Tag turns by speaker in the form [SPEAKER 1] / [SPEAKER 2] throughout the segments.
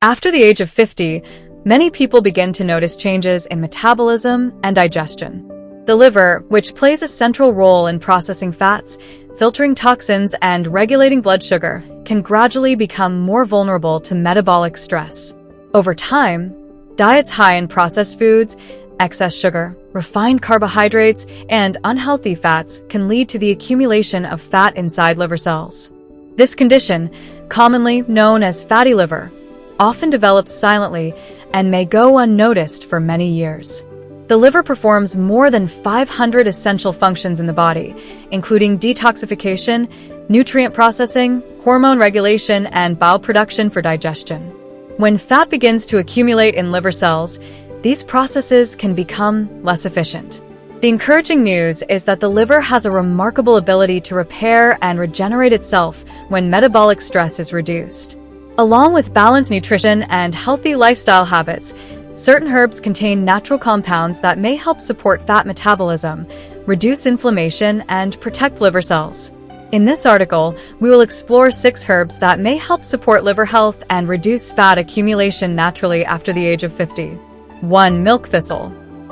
[SPEAKER 1] After the age of 50, many people begin to notice changes in metabolism and digestion. The liver, which plays a central role in processing fats, filtering toxins, and regulating blood sugar, can gradually become more vulnerable to metabolic stress. Over time, diets high in processed foods, excess sugar, refined carbohydrates, and unhealthy fats can lead to the accumulation of fat inside liver cells. This condition, commonly known as fatty liver, often develops silently and may go unnoticed for many years. The liver performs more than 500 essential functions in the body, including detoxification, nutrient processing, hormone regulation, and bile production for digestion. When fat begins to accumulate in liver cells, these processes can become less efficient. The encouraging news is that the liver has a remarkable ability to repair and regenerate itself when metabolic stress is reduced. Along with balanced nutrition and healthy lifestyle habits, certain herbs contain natural compounds that may help support fat metabolism, reduce inflammation, and protect liver cells. In this article, we will explore 6 herbs that may help support liver health and reduce fat accumulation naturally after the age of 50. 1. Milk thistle.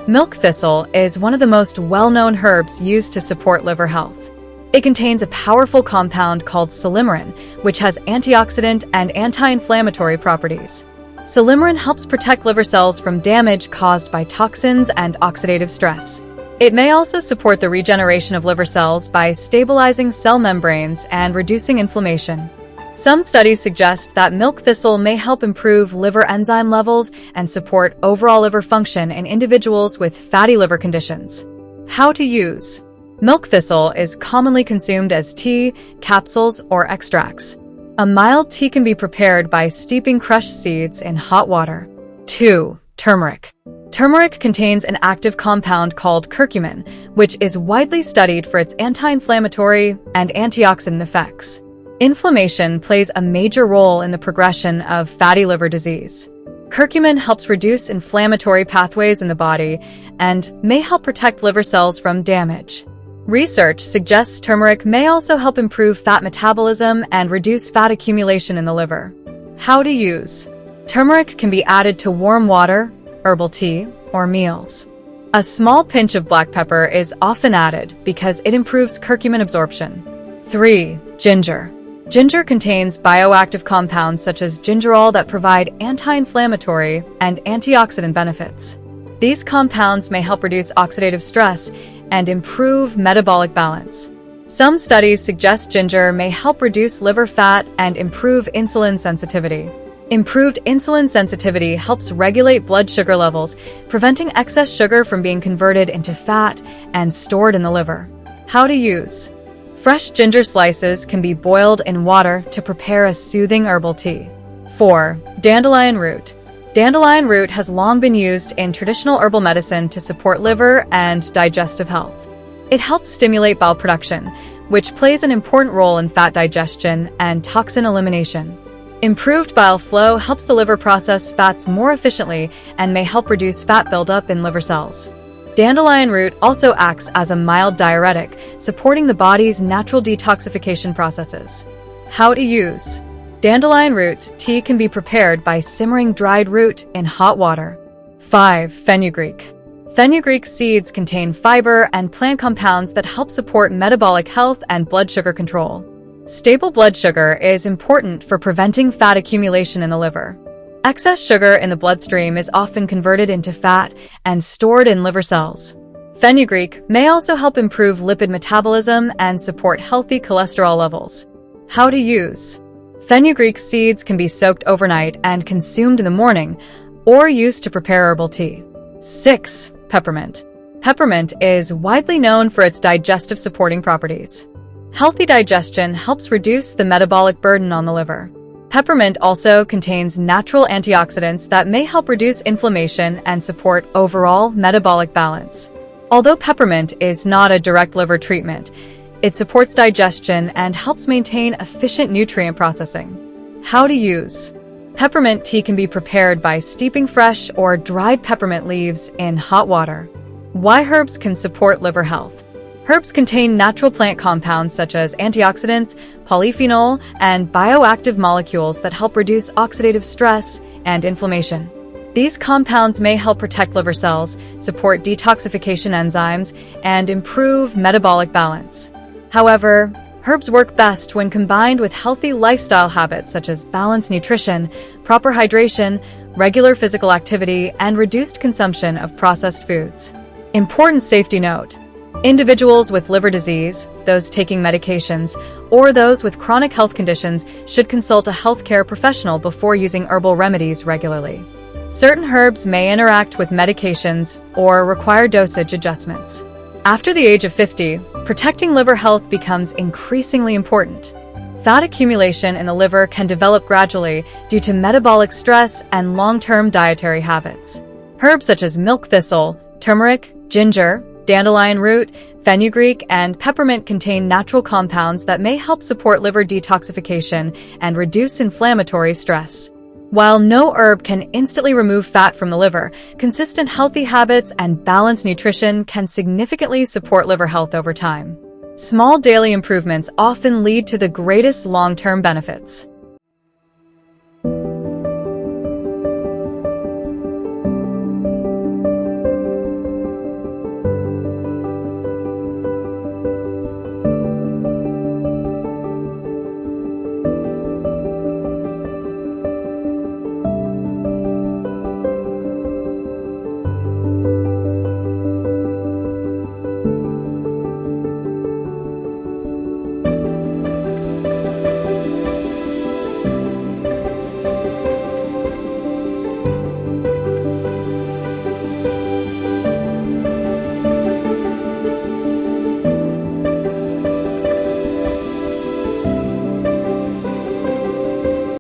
[SPEAKER 1] Milk thistle is one of the most well-known herbs used to support liver health. It contains a powerful compound called silymarin, which has antioxidant and anti-inflammatory properties. Silymarin helps protect liver cells from damage caused by toxins and oxidative stress. It may also support the regeneration of liver cells by stabilizing cell membranes and reducing inflammation. Some studies suggest that milk thistle may help improve liver enzyme levels and support overall liver function in individuals with fatty liver conditions. How to use. Milk thistle is commonly consumed as tea, capsules, or extracts. A mild tea can be prepared by steeping crushed seeds in hot water. 2. Turmeric. Turmeric contains an active compound called curcumin, which is widely studied for its anti-inflammatory and antioxidant effects. Inflammation plays a major role in the progression of fatty liver disease. Curcumin helps reduce inflammatory pathways in the body and may help protect liver cells from damage. Research suggests turmeric may also help improve fat metabolism and reduce fat accumulation in the liver. How to use. Turmeric can be added to warm water, herbal tea, or meals. A small pinch of black pepper is often added because it improves curcumin absorption. 3. Ginger. Ginger contains bioactive compounds such as gingerol that provide anti-inflammatory and antioxidant benefits. These compounds may help reduce oxidative stress and improve metabolic balance. Some studies suggest ginger may help reduce liver fat and improve insulin sensitivity. Improved insulin sensitivity helps regulate blood sugar levels, preventing excess sugar from being converted into fat and stored in the liver. How to use. Fresh ginger slices can be boiled in water to prepare a soothing herbal tea. 4. Dandelion root. Dandelion root has long been used in traditional herbal medicine to support liver and digestive health. It helps stimulate bile production, which plays an important role in fat digestion and toxin elimination. Improved bile flow helps the liver process fats more efficiently and may help reduce fat buildup in liver cells. Dandelion root also acts as a mild diuretic, supporting the body's natural detoxification processes. How to use. Dandelion root tea can be prepared by simmering dried root in hot water. 5. Fenugreek. Fenugreek seeds contain fiber and plant compounds that help support metabolic health and blood sugar control. Stable blood sugar is important for preventing fat accumulation in the liver. Excess sugar in the bloodstream is often converted into fat and stored in liver cells. Fenugreek may also help improve lipid metabolism and support healthy cholesterol levels. How to use. Fenugreek seeds can be soaked overnight and consumed in the morning, or used to prepare herbal tea. 6. Peppermint. Peppermint is widely known for its digestive supporting properties. Healthy digestion helps reduce the metabolic burden on the liver. Peppermint also contains natural antioxidants that may help reduce inflammation and support overall metabolic balance. Although peppermint is not a direct liver treatment, it supports digestion and helps maintain efficient nutrient processing. How to use. Peppermint tea can be prepared by steeping fresh or dried peppermint leaves in hot water. Why herbs can support liver health. Herbs contain natural plant compounds such as antioxidants, polyphenol, and bioactive molecules that help reduce oxidative stress and inflammation. These compounds may help protect liver cells, support detoxification enzymes, and improve metabolic balance. However, herbs work best when combined with healthy lifestyle habits such as balanced nutrition, proper hydration, regular physical activity, and reduced consumption of processed foods. Important safety note: individuals with liver disease, those taking medications, or those with chronic health conditions should consult a healthcare professional before using herbal remedies regularly. Certain herbs may interact with medications or require dosage adjustments. After the age of 50, protecting liver health becomes increasingly important. Fat accumulation in the liver can develop gradually due to metabolic stress and long-term dietary habits. Herbs such as milk thistle, turmeric, ginger, dandelion root, fenugreek, and peppermint contain natural compounds that may help support liver detoxification and reduce inflammatory stress. While no herb can instantly remove fat from the liver, consistent healthy habits and balanced nutrition can significantly support liver health over time. Small daily improvements often lead to the greatest long-term benefits.